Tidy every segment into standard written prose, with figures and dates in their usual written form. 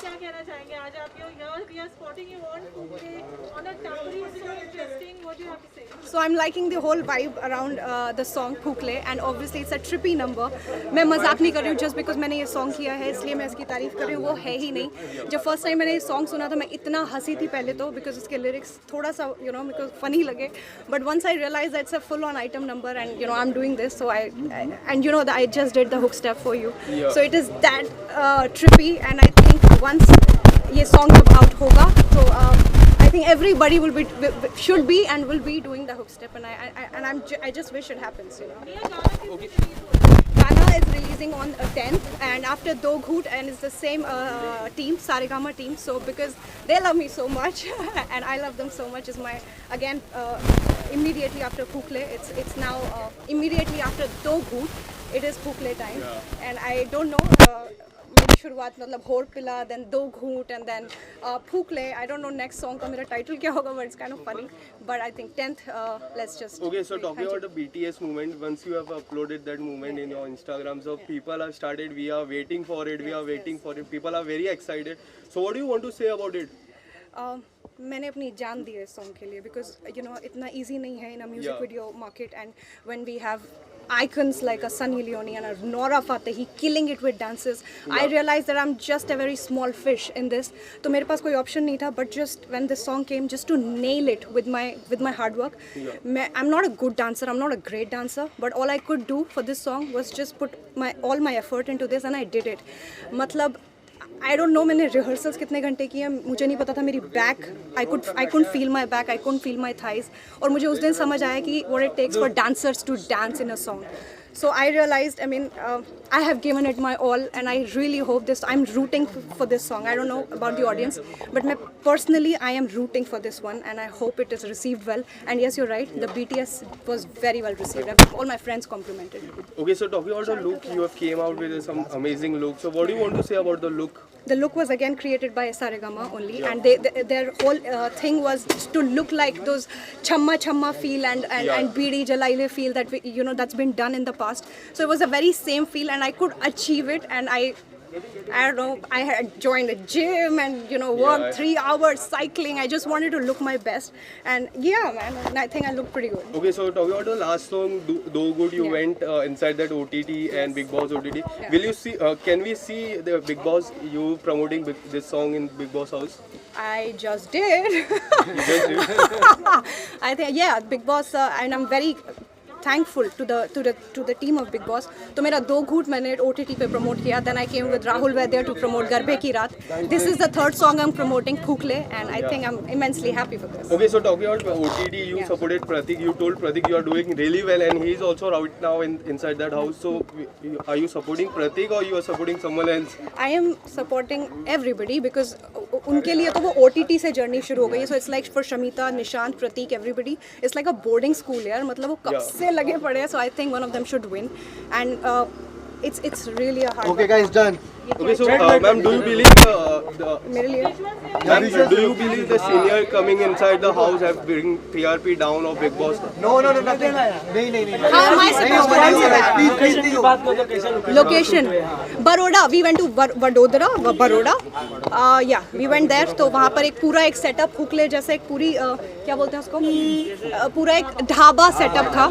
क्या कहना चाहेंगे आज आप here we are spotting you on Kukle on a tapri, so interesting. What do you have to say? So I'm liking the whole vibe around the song Kukle, and obviously it's a trippy number. मैं मजाक नहीं कर रही हूँ just because मैंने ये song किया है इसलिए मैं इसकी तारीफ कर रही हूँ, वो है ही नहीं. जब first time मैंने ये song सुना था मैं इतना हंसी थी पहले तो because इसके lyrics थोड़ा सा because funny लगे, but once I realized that it's a full on item number and I'm doing this, so I that I just did the hook step for you. Yeah. So it is that trippy, and I think once ये song जब out होगा तो I think everybody should be and will be doing the hook step, and I just wish it happens. Okay. Gana is releasing on 10th, and after Do Ghoot, and it's the same team, Saregama team. So because they love me so much and I love them so much, is my again immediately after Kukle. It's now immediately after Do Ghoot. It is Kukle time, and I don't know. मेरी शुरुआत मतलब होड़ पिला, then दो घूंट, and then फूकले. I don't know next song का मेरा title क्या होगा, but it's kind of funny. But I think 10th, let's just. Okay, so talking about the BTS movement, once you have uploaded that movement in your Instagram, so people have started. We are waiting for it. We are waiting for it. People are very excited. So what do you want to say about it? मैंने अपनी जान दी है इस song के लिए because इतना easy नहीं है in a music video market, and when we have icons like a Sunny Leone and a Nora Fatehi killing it with dances, I realized that I'm just a very small fish in this. तो मेरे पास कोई option नहीं था, but just when this song came, just to nail it with my hard work. I'm not a good dancer, I'm not a great dancer, but all I could do for this song was just put all my effort into this, and I did it. मतलब I don't know मैंने rehearsals कितने घंटे किए, मुझे नहीं पता था मेरी back, I couldn't feel my back, I couldn't feel my thighs, और मुझे उस दिन समझ आया कि what it takes for dancers to dance in a song. So I realized, I have given it my all, and I really hope I'm rooting for this song. I don't know about the audience, but personally, I am rooting for this one, and I hope it is received well. And yes, you're right, the BTS was very well received. All my friends complimented it. Okay, so talking about the look, you have came out with some amazing look. So what do you want to say about the look? The look was again created by Saregama only, and their whole thing was to look like those chamma chamma feel and Bidi Jalaile feel that that's been done in the past. So it was a very same feel, and I could achieve it, and I don't know, I had joined a gym and worked 3 hours cycling. I just wanted to look my best, and man, I think I look pretty good. Okay, so talking about the last song, Do Good, you went inside that OTT and Big Boss OTT. Will you see? Can we see the Big Boss you promoting this song in Big Boss house? I just did. You just did? I think Big Boss, and I'm very thankful to the team of Big Boss. तो मेरा दो घूट मैंने OTT पे promote किया. Then I came with Rahul Vaidya to promote Garbe Ki Raat. This is the third song I'm promoting, Kukle, and I think I'm immensely happy for this. Okay, so talking about OTT, you supported Pratik. You told Pratik you are doing really well, and he is also right now inside that house. So are you supporting Pratik or you are supporting someone else? I am supporting everybody because उनके लिए तो वो OTT से journey शुरू हो गई है. So it's like for Shamita, Nishant, Pratik, everybody. It's like a boarding school यार. मतलब वो कब से लगे पड़े हैं. So I think one of them should win, and it's really a hard. Okay, guys, done. Okay, so ma'am, do you believe मेरे लिए do you believe the senior coming inside the house have bring TRP down of Big Boss? No, nothing. नहीं. How am I supposed to answer that? Please. Location Baroda. We went to Vadodara, Baroda. We went there. तो वहाँ पर एक पूरा एक setup Kukle जैसे एक पूरी क्या बोलते हैं उसको, पूरा एक ढाबा सेटअप था.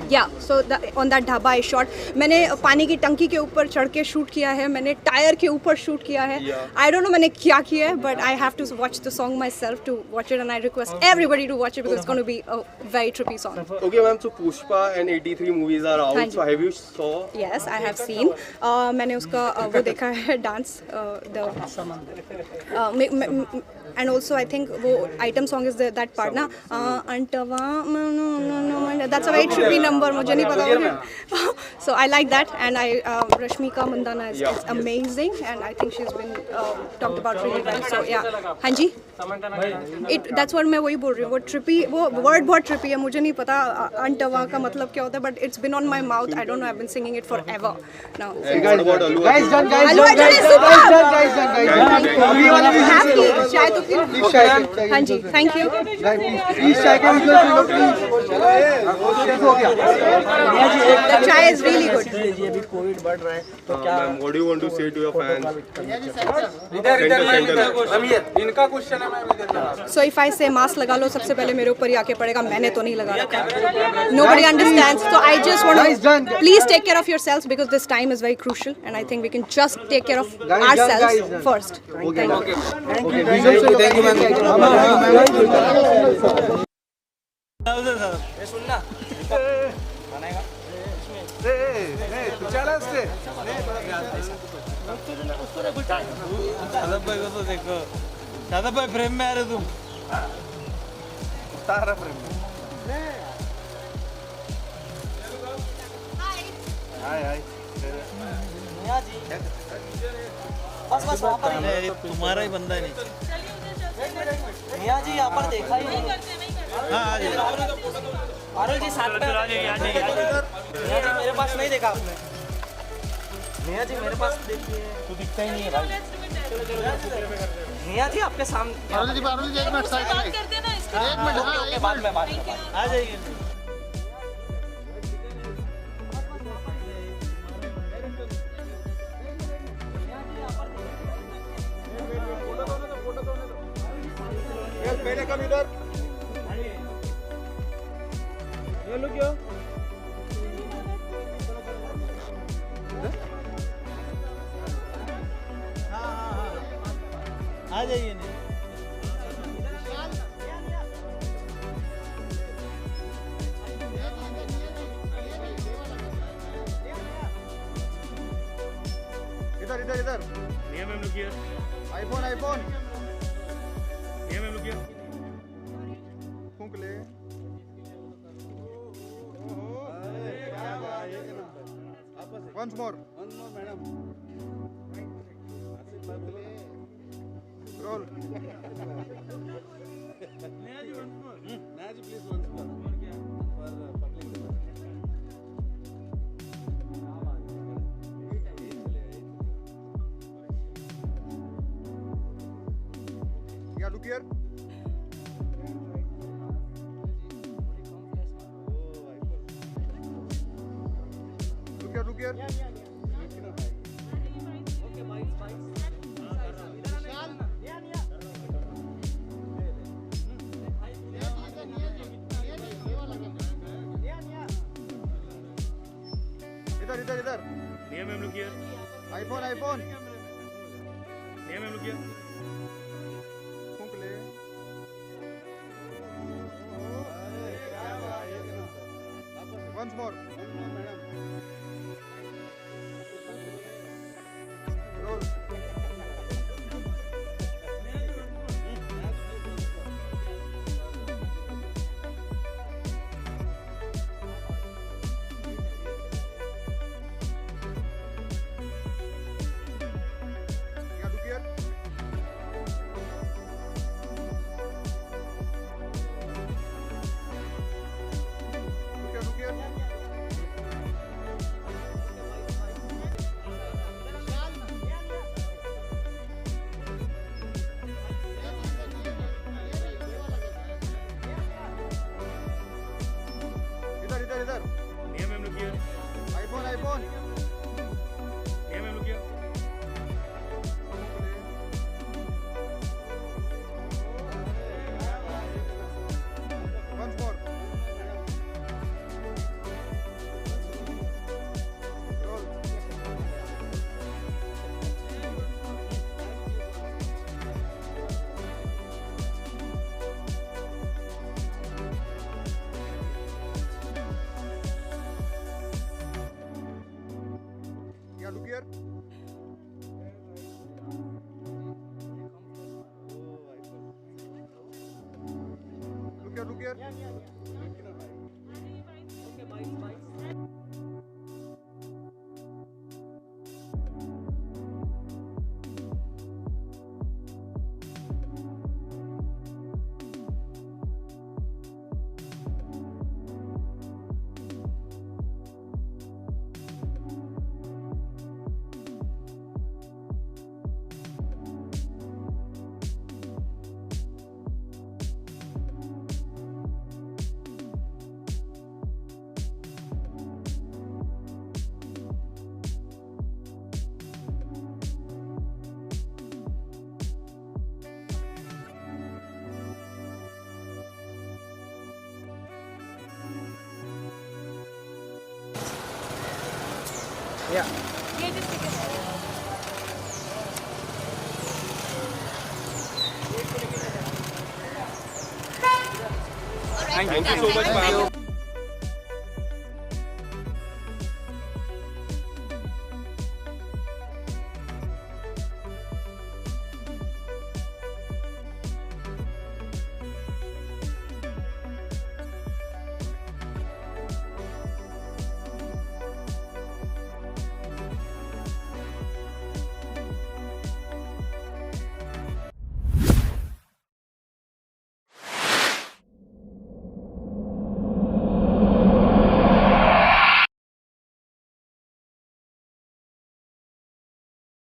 Yeah, so on that dhaba I shot. मैंने पानी की टंकी के ऊपर चढ़ के शूट किया है, मैंने टायर के ऊपर शूट किया है. I don't know मैंने क्या किया है, but I have to watch the song myself to watch it, and I request everybody to watch it because it's going to be a very trippy song. Okay, ma'am. So Pushpa and 83 movies are out. So have you saw? Yes, I have seen. मैंने उसका वो देखा है dance, and also I think वो item song is that part ना, Antava, that's a very trippy number, मुझे नहीं पता. So I like that, and Rashmika Mandana is amazing, and I think she's been talked about really well. So हाँ जी, that's what मैं वही बोल रही हूँ. वो trippy, वो word बहुत trippy है, मुझे नहीं पता Antava का मतलब क्या होता है, but it's been on my mouth. I don't know, I've been singing it forever now. And what about Allu Arjun? Guys, done. Happy चाय तो फिर हाँ जी thank you The chai is really good. जी अभी कोविड बढ़ रहा है तो क्या What do you want to say to your fans? इनका क्वेश्चन है ma'am So if I say mask लगा लो सबसे पहले मेरे ऊपर ही आके पड़ेगा मैंने तो नहीं लगा रखा Nobody understands so I just want to please take care of yourselves because this time is very crucial and I think we can just take care of ourselves first. Thank you. Shadab भाई को तो देखो शादाब भाई frame में आ रहे तुम तारा frame में हाय हाय बस बस वहाँ पर अरे तुम्हारा ही बंदा है नहीं मियाँ जी यहाँ पर देखा ही नहीं हाँ आ जाइए आरुल जी साथ में मियाँ जी मेरे पास नहीं देखा आपने मियाँ जी मेरे पास देखिए तू दिखता ही नहीं है भाई मियाँ जी आपके सामने अरुण जी एक मिनट साइड बात करते हैं ना इसका एक मिनट हाँ ओके बाद में बात करता हूँ आ जाइए पहले कम इधर ये लो क्या आ जाइए नहीं इधर इधर इधर ma'am look here iPhone iPhone ma'am look here फूंक ले once more madam roll please once more for public yeah look here look here इधर इधर ma'am look here iPhone iPhone ma'am look here फूंक ले once more madam roll yeah look here look here इधर ma'am look here iPhone iPhone ma'am look here once more roll yeah look here look here या ये जिस Thank you so much, ma'am.